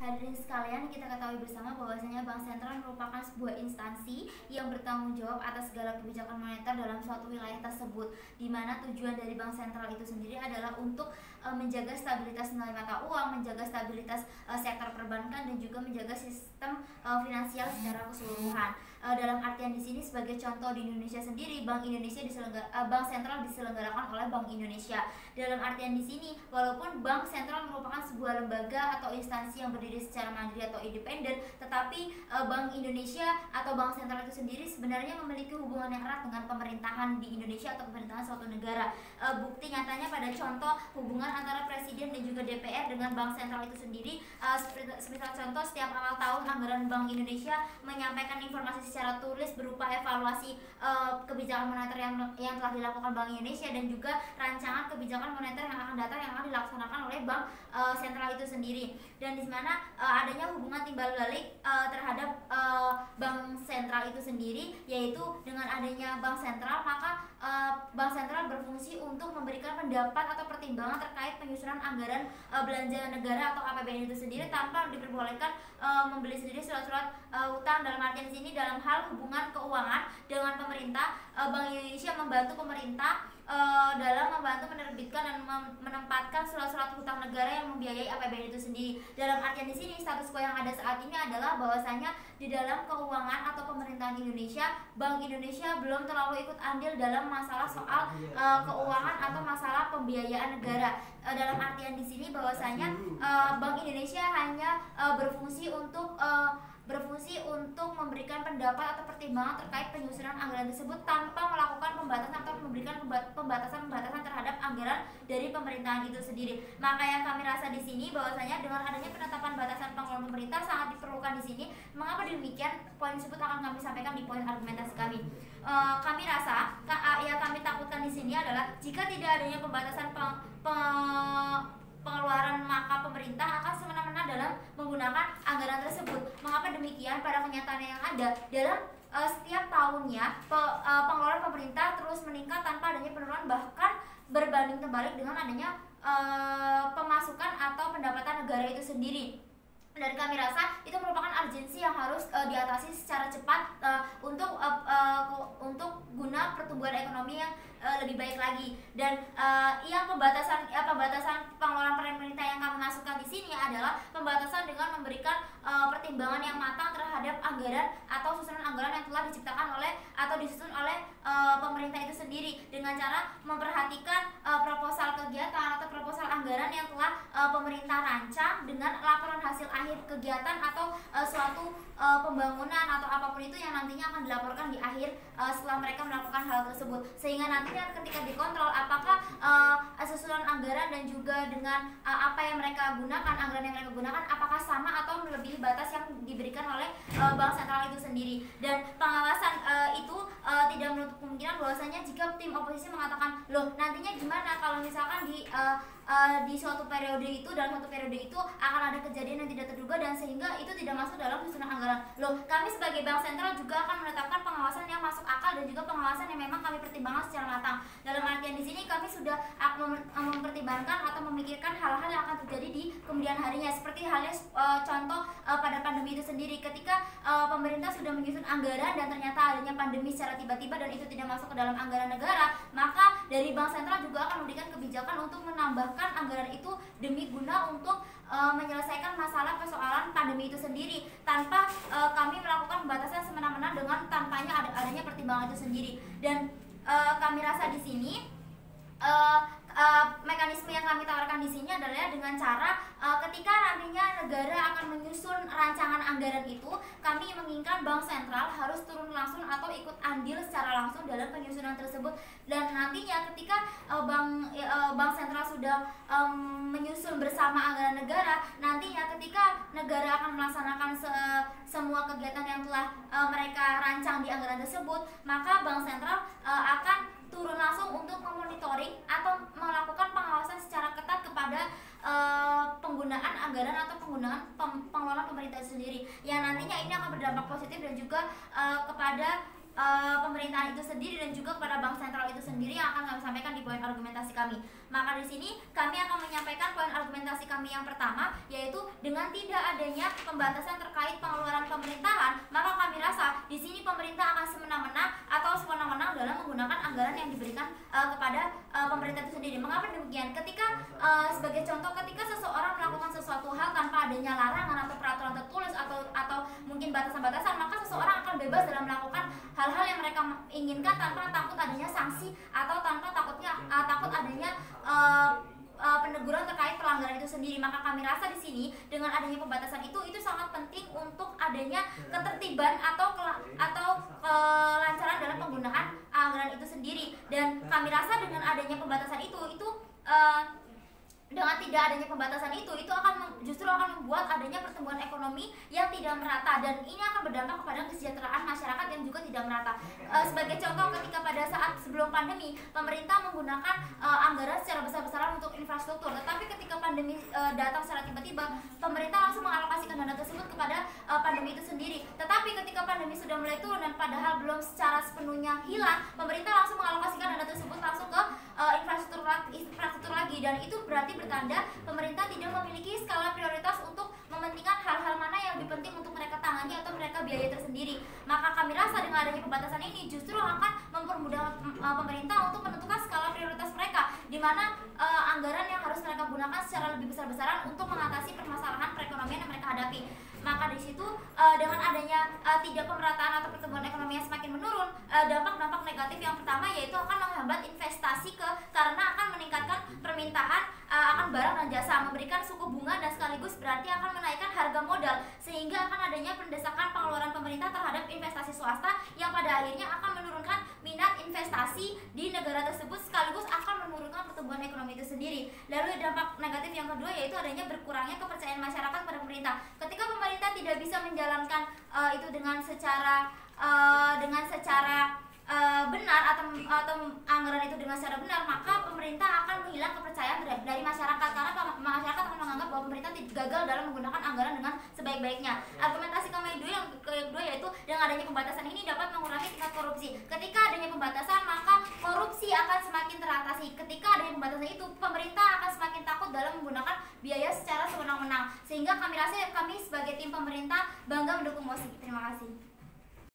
Hadirin sekalian, kita ketahui bersama bahwasanya Bank Sentral merupakan sebuah instansi yang bertanggung jawab atas segala kebijakan moneter dalam suatu wilayah tersebut, di mana tujuan dari Bank Sentral itu sendiri adalah untuk menjaga stabilitas nilai mata uang, menjaga stabilitas sektor perbankan, dan juga menjaga sistem finansial secara keseluruhan. Dalam artian di sini sebagai contoh di Indonesia sendiri, Bank Sentral diselenggarakan oleh Bank Indonesia. Dalam artian di sini, walaupun Bank Sentral merupakan sebuah lembaga atau instansi yang berdiri secara mandiri atau independen, tetapi Bank Indonesia atau Bank Sentral itu sendiri sebenarnya memiliki hubungan yang erat dengan pemerintahan di Indonesia atau pemerintahan suatu negara. Bukti nyatanya pada contoh hubungan antara Presiden dan juga DPR dengan Bank Sentral itu sendiri, seperti contoh setiap awal tahun anggaran Bank Indonesia menyampaikan informasi secara tulis berupa evaluasi kebijakan moneter yang telah dilakukan Bank Indonesia dan juga rancangan kebijakan moneter yang akan datang yang akan dilaksanakan oleh Bank Sentral itu sendiri. Dan di mana adanya hubungan timbal balik terhadap Bank Sentral itu sendiri, yaitu dengan adanya Bank Sentral maka Bank Sentral berfungsi untuk memberikan pendapat atau pertimbangan terkait penyusunan anggaran belanja negara atau APBN itu sendiri tanpa diperbolehkan membeli sendiri surat-surat utang. Dalam artian di sini dalam hal hubungan keuangan dengan pemerintah, Bank Indonesia membantu pemerintah dalam membantu menerbitkan dan menempatkan surat-surat hutang negara yang membiayai APBN itu sendiri. Dalam artian di sini status quo yang ada saat ini adalah bahwasanya di dalam keuangan atau pemerintahan Indonesia, Bank Indonesia belum terlalu ikut andil dalam masalah soal keuangan atau masalah pembiayaan negara. Dalam artian di sini bahwasanya Bank Indonesia hanya berfungsi untuk memberikan pendapat atau pertimbangan terkait penyusunan anggaran tersebut tanpa melakukan pembatasan atau memberikan pembatasan terhadap anggaran dari pemerintahan itu sendiri. Maka yang kami rasa di sini bahwasanya dengan adanya penetapan batasan pengelolaan pemerintah sangat diperlukan di sini. Mengapa demikian? Poin tersebut akan kami sampaikan di poin argumentasi kami. Kami rasa yang kami takutkan di sini adalah jika tidak adanya pembatasan pengeluaran, maka pemerintah akan semena-mena dalam menggunakan anggaran tersebut. Mengapa demikian? Pada kenyataan yang ada dalam setiap tahunnya pengeluaran pemerintah terus meningkat tanpa adanya penurunan, bahkan berbanding terbalik dengan adanya pemasukan atau pendapatan negara itu sendiri. Dan kami rasa itu merupakan urgensi yang harus diatasi secara cepat untuk guna pertumbuhan ekonomi yang lebih baik lagi. Dan yang pembatasan pengeluaran pemerintah yang kami masukkan di sini adalah pembatasan dengan memberikan pertimbangan yang matang terhadap anggaran atau susunan anggaran yang telah diciptakan oleh atau disusun oleh pemerintah itu sendiri, dengan cara memperhatikan proposal kegiatan atau proposal anggaran yang telah pemerintah rancang dengan laporan hasil akhir kegiatan atau suatu pembangunan atau apapun itu yang nantinya akan dilaporkan di akhir setelah mereka melakukan hal tersebut, sehingga nantinya ketika dikontrol apakah susunan anggaran dan juga dengan apa yang mereka gunakan, anggaran yang mereka gunakan apakah sama atau melebihi batas yang diberikan oleh Bank Sentral itu sendiri. Dan pengawasan itu tidak menutup kemungkinan bahwasanya jika tim oposisi mengatakan, loh nantinya gimana kalau misalkan di suatu periode itu, dalam suatu periode itu akan ada kejadian yang tidak terduga dan sehingga itu tidak masuk dalam susunan anggaran. Loh, kami sebagai Bank Sentral juga akan menetapkan pengawasan yang masuk akal dan juga pengawasan yang memang kami pertimbangkan secara matang. Dalam artian di sini kami sudah mempertimbangkan atau memikirkan hal-hal yang akan terjadi di kemudian harinya, seperti halnya contoh pada pandemi itu sendiri. Ketika pemerintah sudah menyusun anggaran dan ternyata adanya pandemi secara tiba-tiba dan itu tidak masuk ke dalam anggaran negara, maka dari Bank Sentral juga akan memberikan kebijakan untuk menambahkan anggaran itu demi guna untuk menyelesaikan masalah persoalan pandemi itu sendiri tanpa kami melakukan pembatasan semena-mena dengan tanpanya adanya pertimbangan itu sendiri. Dan kami rasa di sini mekanisme yang kami tawarkan di sini adalah dengan cara ketika nantinya negara akan menyusun rancangan anggaran itu, kami menginginkan Bank Sentral harus turun langsung atau ikut andil secara langsung dalam penyusunan tersebut. Dan nantinya ketika Bank Sentral sudah menyusun bersama anggaran negara, nantinya ketika negara akan melaksanakan semua kegiatan yang telah mereka rancang di anggaran tersebut, maka Bank Sentral akan turun langsung untuk memonitoring atau melakukan pengawasan secara ketat kepada penggunaan anggaran atau penggunaan pengelolaan pemerintah sendiri, yang nantinya ini akan berdampak positif dan juga kepada pemerintahan itu sendiri dan juga kepada bank sentral itu sendiri yang akan kami sampaikan di poin argumentasi kami. Maka di sini kami akan menyampaikan poin argumentasi kami yang pertama, yaitu dengan tidak adanya pembatasan terkait pengeluaran pemerintahan, maka kami rasa di sini pemerintah akan semena-mena atau sewenang-wenang dalam menggunakan anggaran yang diberikan kepada pemerintah itu sendiri. Mengapa demikian? Ketika sebagai contoh, ketika seseorang melakukan sesuatu hal tanpa adanya larangan atau peraturan tertulis atau mungkin batasan-batasan, maka seseorang akan bebas dalam melakukan hal-hal yang mereka inginkan tanpa takut adanya sanksi atau tanpa takut adanya peneguran terkait pelanggaran itu sendiri. Maka kami rasa di sini dengan adanya pembatasan itu sangat penting untuk adanya ketertiban atau kelancaran dalam penggunaan anggaran itu sendiri. Dan kami rasa dengan adanya pembatasan itu dengan tidak adanya pembatasan itu justru akan membuat adanya pertumbuhan ekonomi yang tidak merata, dan ini akan berdampak kepada kesejahteraan masyarakat yang juga tidak merata. Sebagai contoh, ketika pada saat sebelum pandemi pemerintah menggunakan anggaran secara besar-besaran untuk infrastruktur, tetapi ketika pandemi datang secara tiba-tiba, pemerintah langsung mengalokasikan dana tersebut kepada pandemi itu sendiri. Tetapi ketika pandemi sudah mulai turun dan padahal belum secara sepenuhnya hilang, pemerintah langsung mengalokasikan dana tersebut langsung ke infrastruktur lagi, dan itu berarti bertanda pemerintah tidak memiliki skala prioritas untuk mementingkan hal-hal mana yang lebih penting untuk mereka tangani atau mereka biaya tersendiri. Maka kami rasa dengan adanya pembatasan ini justru akan mempermudah pemerintah untuk menentukan skala prioritas mereka, di mana anggaran yang harus mereka gunakan secara lebih besar-besaran untuk mengatasi permasalahan perekonomian yang mereka hadapi. Maka di situ dengan adanya tidak pemerataan atau pertumbuhan ekonomi yang semakin menurun, dampak-dampak negatif yang pertama yaitu akan menghambat investasi karena akan meningkatkan permintaan akan barang dan jasa, memberikan suku bunga, dan sekaligus berarti akan menaikkan harga modal, sehingga akan adanya pendesakan pengeluaran pemerintah terhadap investasi swasta yang pada akhirnya akan menurunkan minat investasi di negara tersebut, sekaligus akan menurunkan pertumbuhan ekonomi itu sendiri. Lalu dampak negatif yang kedua yaitu adanya berkurangnya kepercayaan masyarakat pada pemerintah. Ketika pemerintah tidak bisa menjalankan itu dengan secara benar atau anggaran itu dengan secara benar, maka pemerintah akan menghilang kepercayaan dari masyarakat, karena masyarakat akan menganggap bahwa pemerintah gagal dalam menggunakan anggaran dengan sebaik-baiknya. Argumentasi kami yang kedua yaitu dengan adanya pembatasan ini dapat mengurangi tingkat korupsi. Ketika adanya pembatasan, maka korupsi akan semakin teratasi. Ketika adanya pembatasan itu, pemerintah akan semakin takut dalam menggunakan biaya secara sewenang-wenang, sehingga kami rasa kami sebagai tim pemerintah bangga mendukung MOSI. Terima kasih.